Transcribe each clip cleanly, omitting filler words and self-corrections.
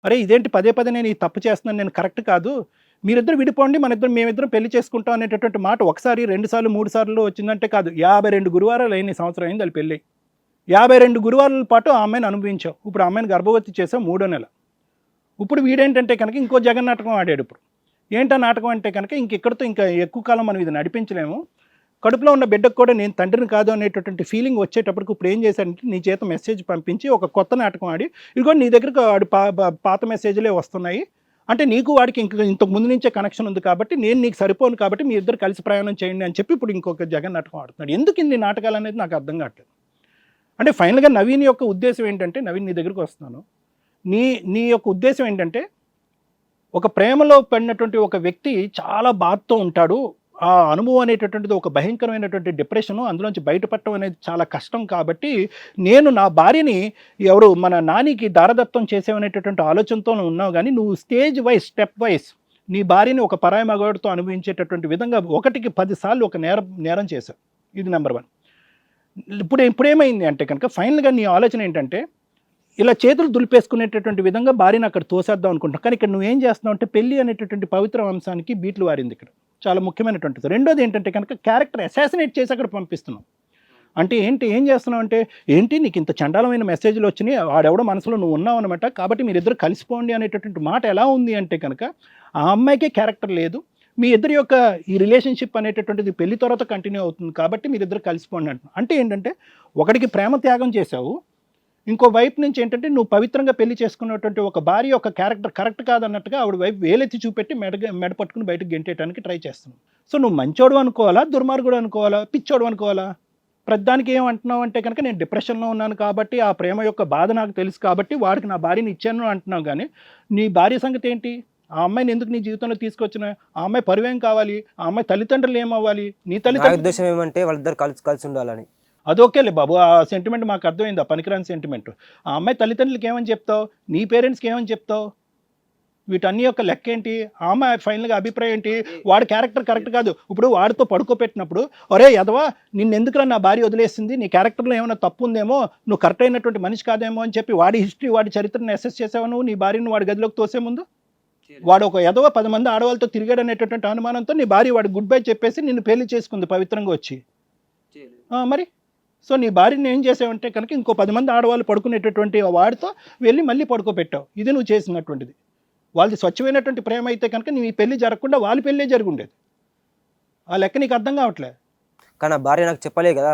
అరే ఇదేంటి పదే పదే నేను ఈ తప్పు చేస్తున్నాను, నేను కరెక్ట్ కాదు, మీరిద్దరు విడిపోండి, మేమిద్దరం పెళ్లి చేసుకుంటాం అనేటటువంటి మాట ఒకసారి 2 సార్లు 3 సార్లు వచ్చిందంటే కాదు, 52 గురువారాలు అయింది, ఈ సంవత్సరం అయింది వాళ్ళ పెళ్ళి. 52 గురువారాల పాటు ఆ అమ్మాయిని అనుభవించావు. ఇప్పుడు ఆ అమ్మాయిని గర్భవతి చేసావు 3వ నెల. ఇప్పుడు వీడేంటంటే కనుక ఇంకో జగన్ నాటకం ఆడాడు. ఇప్పుడు ఏంటా నాటకం అంటే కనుక ఇక్కడితో ఇంకా ఎక్కువ కాలం మనం ఇది నడిపించలేము, కడుపులో ఉన్న బిడ్డకు కూడా నేను తండ్రిని కాదు అనేటటువంటి ఫీలింగ్ వచ్చేటప్పటికి ఇప్పుడు ఏం చేశాడంటే నీ చేత మెసేజ్ పంపించి ఒక కొత్త నాటకం ఆడి, ఇదిగో నీ దగ్గరకు వాడి పాత మెసేజ్లే వస్తున్నాయి, అంటే నీకు వాడికి ఇంతకు ముందు నుంచే కనెక్షన్ ఉంది కాబట్టి నేను నీకు సరిపోను కాబట్టి మీ ఇద్దరు కలిసి ప్రయాణం చేయండి అని చెప్పి ఇప్పుడు ఇంకొక జగన్ నాటకం ఆడుతున్నాడు. ఎందుకు ఇన్ని నాటకాలు అనేది నాకు అర్థం కావట్లేదు. అంటే ఫైనల్గా నవీన్ యొక్క ఉద్దేశం ఏంటంటే, నవీన్ నీ దగ్గరకు వస్తున్నాను, నీ యొక్క ఉద్దేశం ఏంటంటే ఒక ప్రేమలో పడినటువంటి ఒక వ్యక్తి చాలా బాధతో ఉంటాడు, ఆ అనుభవం అనేటటువంటిది ఒక భయంకరమైనటువంటి డిప్రెషను, అందులోంచి బయటపడటం అనేది చాలా కష్టం కాబట్టి నేను నా భార్యని ఎవరు మన నానికి దారదత్తం చేసేవనేటటువంటి ఆలోచనతో ఉన్నావు, కానీ నువ్వు స్టేజ్ వైజ్ స్టెప్ వైజ్ నీ భార్యని ఒక పరాయి మగవాడితో అనుభవించేటటువంటి విధంగా 1కి 10 సార్లు ఒక నేరం చేశావు. ఇది నెంబర్ 1. ఇప్పుడేమైంది అంటే కనుక ఫైనల్గా నీ ఆలోచన ఏంటంటే ఇలా చేతులు దులిపేసుకునేటటువంటి విధంగా భార్యను అక్కడ తోసేద్దాం అనుకుంటాం, కానీ ఇక్కడ నువ్వేం చేస్తున్నావు అంటే పెళ్లి అనేటటువంటి పవిత్ర అంశానికి బీట్లు వారింది. ఇక్కడ చాలా ముఖ్యమైనటువంటిది. రెండోది ఏంటంటే కనుక క్యారెక్టర్ అసాసినేట్ చేసి అక్కడ పంపిస్తున్నాం. అంటే ఏం చేస్తున్నావు అంటే ఏంటి నీకు ఇంత చండాలమైన మెసేజ్లు వచ్చినాయి, వాడెవడో మనసులో నువ్వు ఉన్నావు అనమాట, కాబట్టి మీరిద్దరు కలిసిపోండి అనేటటువంటి మాట ఎలా ఉంది అంటే కనుక ఆ అమ్మాయికే క్యారెక్టర్ లేదు, మీ ఇద్దరి యొక్క ఈ రిలేషన్షిప్ అనేటటువంటిది పెళ్లి తర్వాత కంటిన్యూ అవుతుంది కాబట్టి మీరిద్దరు కలిసిపోండి అంటున్నావు. అంటే ఏంటంటే ఒకడికి ప్రేమ త్యాగం చేశావు, ఇంకో వైపు నుంచి ఏంటంటే నువ్వు పవిత్రంగా పెళ్లి చేసుకున్నటువంటి ఒక భార్య యొక్క క్యారెక్టర్ కరెక్ట్ కాదన్నట్టుగా ఆవిడ వైపు వేలెత్తి చూపెట్టి మెడ పట్టుకుని బయటకు గెంటేయడానికి ట్రై చేస్తున్నావు. సో నువ్వు మంచోడు అనుకోవాలా, దుర్మార్గుడు అనుకోవాలా, పిచ్చోడు అనుకోవాలా? ప్రతిదానికి ఏమంటున్నావు అంటే కనుక నేను డిప్రెషన్లో ఉన్నాను కాబట్టి ఆ ప్రేమ యొక్క బాధ నాకు తెలుసు కాబట్టి వాడికి నా భార్యని ఇచ్చాను అంటున్నావు, కానీ నీ భార్య సంగతి ఏంటి? ఆ అమ్మాయిని ఎందుకు నీ జీవితంలో తీసుకొచ్చిన? ఆ అమ్మాయి పరువేం కావాలి? ఆ అమ్మాయి తల్లిదండ్రులు ఏమవ్వాలి? నీ తల్లిదండ్రుల ఉద్దేశం ఏమంటే వాళ్ళిద్దరు కలిసి ఉండాలని. అదొకేలే బాబు, ఆ సెంటిమెంట్ మాకు అర్థమైంది, ఆ పనికిరాని సెంటిమెంట్. ఆ అమ్మాయి తల్లిదండ్రులకి ఏమని చెప్తావు, నీ పేరెంట్స్కి ఏమని చెప్తావు? వీటన్ని యొక్క లెక్క ఏంటి? ఆ అమ్మాయి ఫైనల్గా అభిప్రాయం ఏంటి? వాడి క్యారెక్టర్ కరెక్ట్ కాదు, ఇప్పుడు వాడితో పడుకోపెట్టినప్పుడు ఒరే ఎదవా నిన్నెందుకురా నా భార్య వదిలేసింది, నీ క్యారెక్టర్లో ఏమైనా తప్పు ఉందేమో, నువ్వు కరెక్ట్ అయినటువంటి మనిషి కాదేమో అని చెప్పి వాడి హిస్టరీ వాడి చరిత్రను అసెస్ చేసావు నువ్వు నీ భార్యను వాడి గదిలోకి తోసే ముందు. వాడు ఒక ఎదవ 10 మంది ఆడవాళ్ళతో తిరిగాడు అనేటటువంటి అనుమానంతో నీ భార్య వాడు గుడ్ బై చెప్పేసి నిన్ను పెళ్లి చేసుకుంది పవిత్రంగా వచ్చి. మరి సో నీ భార్యని ఏం చేసావంటే కనుక ఇంకో 10 మంది ఆడవాళ్ళు పడుకునేటటువంటి వాడితో వెళ్ళి మళ్ళీ పడుకోబెట్టావు. ఇది నువ్వు చేసినటువంటిది. వాళ్ళది స్వచ్ఛమైనటువంటి ప్రేమ అయితే కనుక నీ పెళ్లి జరగకుండా వాళ్ళ పెళ్ళే జరుగుండేది. ఆ లెక్క నీకు అర్థం కావట్లే. కానీ ఆ భార్య నాకు చెప్పలే కదా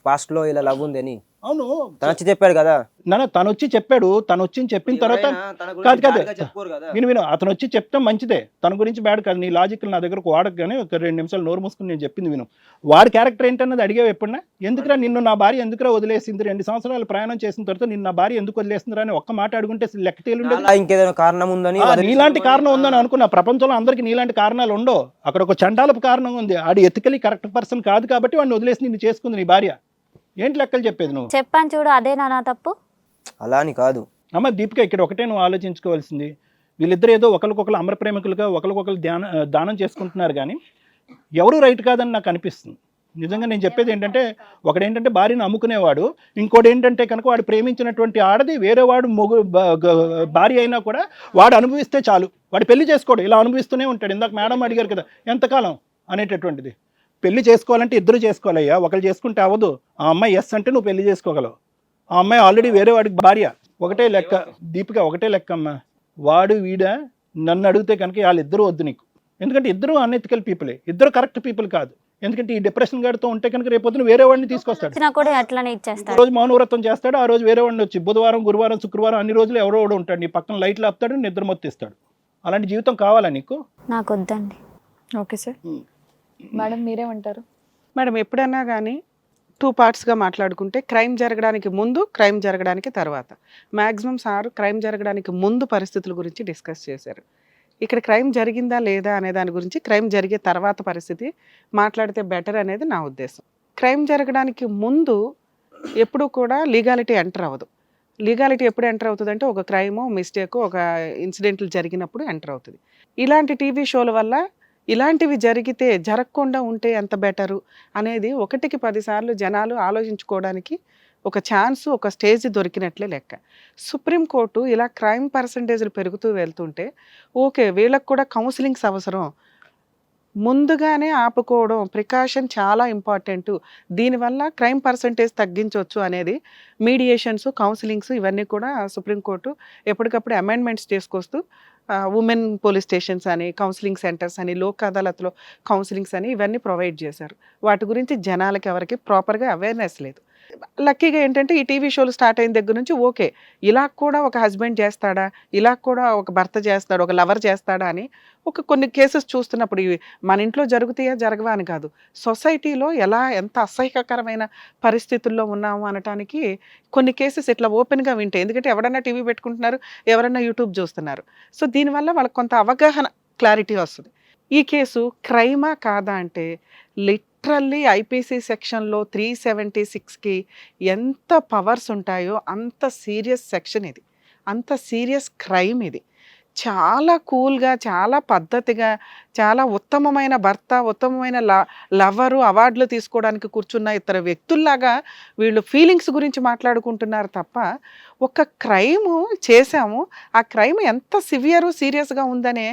పాస్ట్లో ఇలా లవ్ ఉంది అని. అవును తను వచ్చి చెప్పాడు కదా. తను వచ్చి చెప్పాడు, తను వచ్చి చెప్పిన తర్వాత విను అతను వచ్చి చెప్తాం మంచిదే, తన గురించి బ్యాడ్ కాదు, నీ లాజిక్ నా దగ్గరకు వాడకు, కానీ ఒక 2 నిమిషాలు నోరు మూసుకుని నేను చెప్పింది విను. వాడి క్యారెక్టర్ ఏంటన్నది అడిగావు ఎప్పుడన్నా? ఎందుకురా నిన్ను నా భార్య ఎందుకురా వదిలేసింది, 2 సంవత్సరాలు ప్రయాణం చేసిన తర్వాత నిన్ను నా భార్య ఎందుకు వదిలేస్తుందిరా అని ఒక్క మాట అడుగుంటే లెక్క తేలుండే. ఇంకేదైనా కారణం ఉందని, నీలాంటి కారణం ఉందని అనుకున్నా. ప్రపంచంలో అందరికి నీలాంటి కారణాలు ఉండవు, అక్కడ ఒక చండాలపు కారణం ఉంది. ఆడి ఎథికలీ కరెక్ట్ పర్సన్ కాదు కాబట్టి వాడిని వదిలేసి నిన్ను చేసుకుంది నీ భార్య. ఏంటి లెక్కలు చెప్పేది నువ్వు? చెప్పాను చూడు, అదేనా నా తప్పు? అలా అని కాదు అమ్మ దీపిక, ఇక్కడ ఒకటే నువ్వు ఆలోచించుకోవాల్సింది, వీళ్ళిద్దరు ఏదో ఒకరికొకరు అమర ప్రేమికులుగా ఒకరికొకరు దానం చేసుకుంటున్నారు, కానీ ఎవరు రైట్ కాదని నాకు అనిపిస్తుంది. నిజంగా నేను చెప్పేది ఏంటంటే ఒకడేంటంటే భార్యను అమ్ముకునేవాడు, ఇంకోటి ఏంటంటే కనుక వాడు ప్రేమించినటువంటి ఆడది వేరే వాడు భార్య అయినా కూడా వాడు అనుభవిస్తే చాలు, వాడు పెళ్లి చేసుకోడు, ఇలా అనుభవిస్తూనే ఉంటాడు. ఇందాక మేడం అడిగారు కదా ఎంతకాలం అనేటటువంటిది. పెళ్లి చేసుకోవాలంటే ఇద్దరు చేసుకోవాలయ్యా, ఒకరు చేసుకుంటే అవ్వదు. ఆ అమ్మాయి ఎస్ అంటే నువ్వు పెళ్లి చేసుకోగలవు, ఆ అమ్మాయి ఆల్రెడీ వేరే వాడికి భార్య. ఒకటే లెక్క దీపిక, ఒకటే లెక్క అమ్మ, వాడు వీడ నన్ను అడిగితే కనుక వాళ్ళిద్దరూ వద్దు నీకు. ఎందుకంటే ఇద్దరు అన్ఎథికల్ పీపులే, ఇద్దరు కరెక్ట్ పీపుల్ కాదు. ఎందుకంటే ఈ డిప్రెషన్ గాడితో ఉంటే కనుక రేపొద్దున వేరే వాడిని తీసుకొస్తాడు. రోజు మౌనవ్రతం చేస్తాడు, ఆ రోజు వేరే వాడిని వచ్చి బుధవారం గురువారం శుక్రవారం అన్ని రోజులు ఎవరో ఉంటాడు, నీ పక్కన లైట్లు ఆపుతాడు, నిద్ర మొత్తిస్తాడు. అలాంటి జీవితం కావాలా నీకు? నాకు వద్దండి. Okay sir. మేడం మీరేమంటారు? మేడం ఎప్పుడైనా కానీ 2 పార్ట్స్గా మాట్లాడుకుంటే క్రైమ్ జరగడానికి ముందు, క్రైమ్ జరగడానికి తర్వాత. మ్యాక్సిమం సార్ క్రైమ్ జరగడానికి ముందు పరిస్థితుల గురించి డిస్కస్ చేశారు. ఇక్కడ క్రైమ్ జరిగిందా లేదా అనే దాని గురించి క్రైమ్ జరిగే తర్వాత పరిస్థితి మాట్లాడితే బెటర్ అనేది నా ఉద్దేశం. క్రైమ్ జరగడానికి ముందు ఎప్పుడు కూడా లీగాలిటీ ఎంటర్ అవ్వదు. లీగాలిటీ ఎప్పుడు ఎంటర్ అవుతుంది అంటే ఒక క్రైమో మిస్టేకో ఒక ఇన్సిడెంట్లు జరిగినప్పుడు ఎంటర్ అవుతుంది. ఇలాంటి టీవీ షోల వల్ల ఇలాంటివి జరగకుండా ఉంటే ఎంత బెటరు అనేది 1కి 10 సార్లు జనాలు ఆలోచించుకోవడానికి ఒక ఛాన్స్, ఒక స్టేజ్ దొరికినట్లే లెక్క. సుప్రీంకోర్టు ఇలా క్రైమ్ పర్సంటేజ్లు పెరుగుతూ వెళ్తుంటే ఓకే, వీళ్ళకి కూడా కౌన్సిలింగ్స్ అవసరం, ముందుగానే ఆపుకోవడం, ప్రికాషన్ చాలా ఇంపార్టెంట్, దీనివల్ల క్రైమ్ పర్సంటేజ్ తగ్గించవచ్చు అనేది మీడియేషన్స్, కౌన్సిలింగ్స్ ఇవన్నీ కూడా సుప్రీంకోర్టు ఎప్పటికప్పుడు అమెండ్మెంట్స్ చేసుకొస్తూ ఉమెన్ పోలీస్ స్టేషన్స్ అని, కౌన్సిలింగ్ సెంటర్స్ అని, లోక్ అదాలత్లో కౌన్సిలింగ్స్ అని ఇవన్నీ ప్రొవైడ్ చేశారు. వాటి గురించి జనాలకి ఎవరికి ప్రాపర్గా అవేర్నెస్ లేదు. లక్కీగా ఏంటంటే ఈ టీవీ షోలు స్టార్ట్ అయిన దగ్గర నుంచి ఓకే, ఇలా కూడా ఒక హస్బెండ్ చేస్తాడా, ఇలా కూడా ఒక భర్త చేస్తాడు, ఒక లవర్ చేస్తాడా అని కొన్ని కేసెస్ చూస్తున్నప్పుడు ఇవి మన ఇంట్లో జరుగుతాయా జరగవా అని కాదు, సొసైటీలో ఎంత అసహ్యకరమైన పరిస్థితుల్లో ఉన్నాము అనటానికి కొన్ని కేసెస్ ఇట్లా ఓపెన్గా వింటే, ఎందుకంటే ఎవరన్నా టీవీ పెట్టుకుంటున్నారు, ఎవరన్నా యూట్యూబ్ చూస్తున్నారు. సో దీనివల్ల వాళ్ళకి కొంత అవగాహన, క్లారిటీ వస్తుంది. ఈ కేసు క్రైమా కాదా అంటే లిటరల్లీ ఐపీసీ సెక్షన్లో 376కి ఎంత పవర్స్ ఉంటాయో అంత సీరియస్ సెక్షన్ ఇది, అంత సీరియస్ క్రైమ్ ఇది. చాలా కూల్గా, చాలా పద్ధతిగా, చాలా ఉత్తమమైన భర్త, ఉత్తమమైన లవరు, అవార్డులు తీసుకోవడానికి కూర్చున్న ఇతర వ్యక్తుల్లాగా వీళ్ళు ఫీలింగ్స్ గురించి మాట్లాడుకుంటున్నారు తప్ప ఒక క్రైము చేశాము, ఆ క్రైమ్ ఎంత సివియరు, సీరియస్గా ఉందనే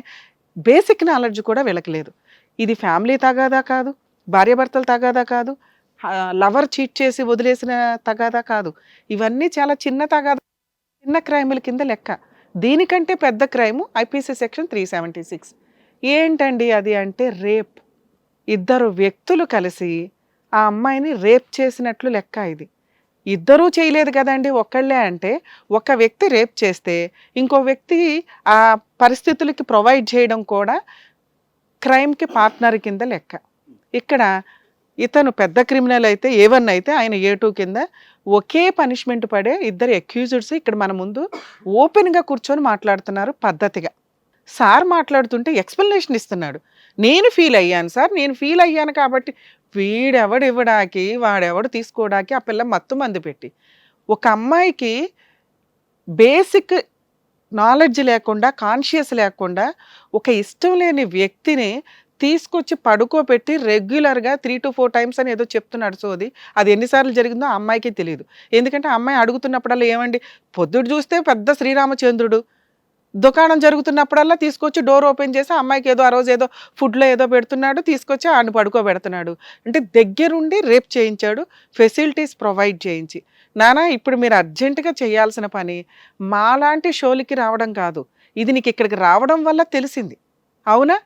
బేసిక్ నాలెడ్జ్ కూడా వీళ్ళకి లేదు. ఇది ఫ్యామిలీ తగాదా కాదు, భార్యాభర్తలు తగాదా కాదు, లవర్ చీట్ చేసి వదిలేసిన తగాదా కాదు, ఇవన్నీ చాలా చిన్న తగాదా, చిన్న క్రైముల కింద లెక్క. దీనికంటే పెద్ద క్రైము ఐపీసీ సెక్షన్ 376. ఏంటండి అది అంటే రేప్. ఇద్దరు వ్యక్తులు కలిసి ఆ అమ్మాయిని రేప్ చేసినట్లు లెక్క. ఇది ఇద్దరూ చేయలేదు కదండి, ఒక్కళ్ళే అంటే ఒక వ్యక్తి రేప్ చేస్తే ఇంకో వ్యక్తి ఆ పరిస్థితులకి ప్రొవైడ్ చేయడం కూడా క్రైమ్కి పార్ట్నర్ కింద లెక్క. ఇక్కడ ఇతను పెద్ద క్రిమినల్ అయితే A1 అయితే ఆయన A2 కింద ఒకే పనిష్మెంట్ పడే ఇద్దరు అక్యూజ్డ్స్ ఇక్కడ మన ముందు ఓపెన్గా కూర్చొని మాట్లాడుతున్నారు పద్ధతిగా. సార్ మాట్లాడుతుంటే ఎక్స్ప్లెనేషన్ ఇస్తున్నాడు, నేను ఫీల్ అయ్యాను సార్, నేను ఫీల్ అయ్యాను కాబట్టి వీడెవడు ఇవ్వడానికి, వాడెవడు తీసుకోవడానికి, ఆ పిల్ల మత్తు మందు పెట్టి ఒక అమ్మాయికి బేసిక్ నాలెడ్జ్ లేకుండా, కాన్షియస్ లేకుండా ఒక ఇష్టం లేని వ్యక్తిని తీసుకొచ్చి పడుకోబెట్టి రెగ్యులర్గా 3 to 4 times అని ఏదో చెప్తున్నాడు. సో అది ఎన్నిసార్లు జరిగిందో ఆ అమ్మాయికి తెలియదు. ఎందుకంటే ఆ అమ్మాయి అడుగుతున్నప్పుడల్లా ఏమండి, పొద్దుడు చూస్తే పెద్ద శ్రీరామచంద్రుడు, దుకాణం జరుగుతున్నప్పుడల్లా తీసుకొచ్చి డోర్ ఓపెన్ చేసి అమ్మాయికి ఏదో ఆ రోజు ఏదో ఫుడ్లో ఏదో పెడుతున్నాడు, తీసుకొచ్చి ఆయన పడుకోబెడుతున్నాడు. అంటే దగ్గరుండి రేప్ చేయించాడు, ఫెసిలిటీస్ ప్రొవైడ్ చేయించి. నానా ఇప్పుడు మీరు అర్జెంటుగా చేయాల్సిన పని మాలాంటి షోలకి రావడం కాదు, ఇది నీకు ఇక్కడికి రావడం వల్ల తెలిసింది, అవునా?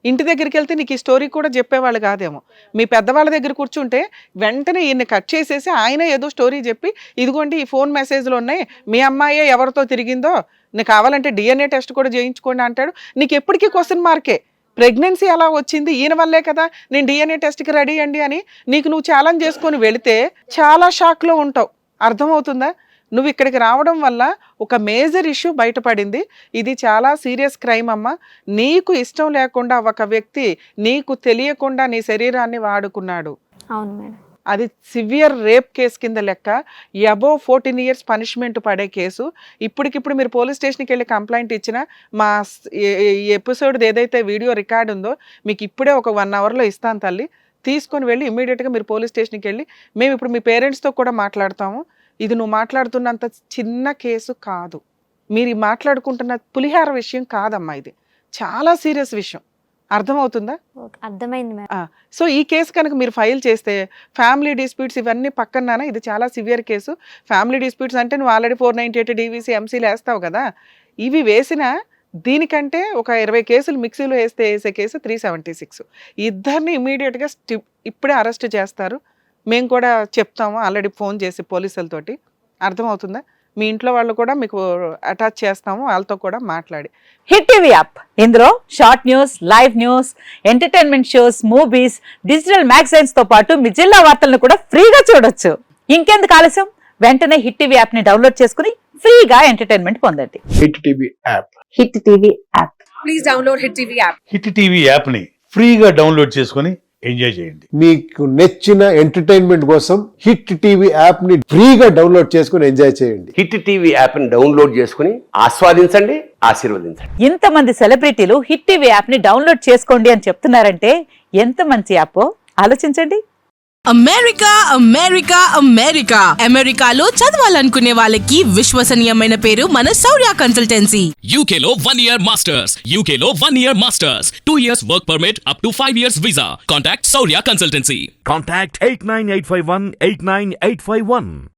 ఇంటి దగ్గరికి వెళ్తే నీకు ఈ స్టోరీ కూడా చెప్పేవాళ్ళు కాదేమో. మీ పెద్దవాళ్ళ దగ్గర కూర్చుంటే వెంటనే ఈయన్ని కట్ చేసేసి ఆయన ఏదో స్టోరీ చెప్పి, ఇదిగోండి ఈ ఫోన్ మెసేజ్లు ఉన్నాయి, మీ అమ్మాయే ఎవరితో తిరిగిందో, నీకు కావాలంటే DNA టెస్ట్ కూడా చేయించుకోండి అంటాడు. నీకు ఎప్పటికీ క్వశ్చన్ మార్కే, ప్రెగ్నెన్సీ అలా వచ్చింది ఈయన వల్లే కదా, నేను DNA టెస్ట్కి రెడీ అండి అని నీకు నువ్వు ఛాలెంజ్ చేసుకొని వెళితే చాలా షాక్లో ఉంటావు. అర్థమవుతుందా? నువ్వు ఇక్కడికి రావడం వల్ల ఒక మేజర్ ఇష్యూ బయటపడింది. ఇది చాలా సీరియస్ క్రైమ్ అమ్మ. నీకు ఇష్టం లేకుండా ఒక వ్యక్తి నీకు తెలియకుండా నీ శరీరాన్ని వాడుకున్నాడు. అవును మేడం. అది సివియర్ రేప్ కేసు కింద లెక్క. అబోవ్ 14 years పనిష్మెంట్ పడే కేసు. ఇప్పటికిప్పుడు మీరు పోలీస్ స్టేషన్కి వెళ్ళి కంప్లైంట్ ఇచ్చినా మా ఎపిసోడ్ ఏదైతే వీడియో రికార్డ్ ఉందో మీకు ఇప్పుడే ఒక 1 hourలో ఇస్తాను తల్లి, తీసుకొని వెళ్ళి ఇమ్మీడియట్గా మీరు పోలీస్ స్టేషన్కి వెళ్ళి, మేము ఇప్పుడు మీ పేరెంట్స్తో కూడా మాట్లాడతాము, ఇది నువ్వు మాట్లాడుతున్నంత చిన్న కేసు కాదు, మీరు మాట్లాడుకుంటున్న పులిహార విషయం కాదమ్మా, ఇది చాలా సీరియస్ విషయం. అర్థమవుతుందా? అర్థమైంది మేడం. సో ఈ కేసు కనుక మీరు ఫైల్ చేస్తే ఫ్యామిలీ డిస్ప్యూట్స్ ఇవన్నీ పక్కన, ఇది చాలా సివియర్ కేసు. ఫ్యామిలీ డిస్ప్యూట్స్ అంటే నువ్వు ఆల్రెడీ 498 DVC MCలు వేస్తావు కదా, ఇవి వేసిన దీనికంటే ఒక 20 కేసులు మిక్సీలో వేసే కేసు 376. ఇద్దరిని ఇమీడియట్గా ఇప్పుడే అరెస్ట్ చేస్తారు. మేము కూడా చెప్తాము ఆల్రెడీ ఫోన్ చేసి పోలీసులతోటి. అర్థమవుతుందా? మీ ఇంట్లో వాళ్ళు కూడా మీకు అటాచ్ చేస్తాము, వాళ్ళతో కూడా మాట్లాడి. హిట్ టీవీ యాప్, ఇందులో short news, live news, entertainment shows, movies, digital magazines తో పాటు మీ జిల్లా వార్తలను కూడా ఫ్రీగా చూడొచ్చు. ఇంకెందుకు ఆలస్యం, వెంటనే హిట్ టీవీ యాప్ ని డౌన్లోడ్ చేసుకుని ఫ్రీగా ఎంటర్టైన్మెంట్ పొందండి. Hit TV app. Hit TV app. Please download hit TV app. Hit TV app ని ఫ్రీగా డౌన్లోడ్ చేసుకుని ఎంజాయ్ చేయండి. మీకు నచ్చిన ఎంటర్టైన్మెంట్ కోసం హిట్ టీవీ యాప్ ని ఫ్రీగా డౌన్లోడ్ చేసుకుని ఎంజాయ్ చేయండి. హిట్ టీవీ యాప్ ని డౌన్లోడ్ చేసుకుని ఆస్వాదించండి, ఆశీర్వదించండి. ఇంతమంది సెలబ్రిటీలు హిట్ టీవీ యాప్ ని డౌన్లోడ్ చేసుకోండి అని చెప్తున్నారంటే ఎంత మంచి యాప్ ఆలోచించండి. అమెరికా అమెరికా అమెరికా అమెరికాలో చదవాలనుకునే వాళ్ళకి విశ్వసనీయమైన పేరు మన శౌర్య కన్సల్టెన్సీ. UK లో 1 year masters. UK లో 1 year masters. 2 years work permit up to 5 years visa. Contact Saurya Consultancy. Contact 89851 89851.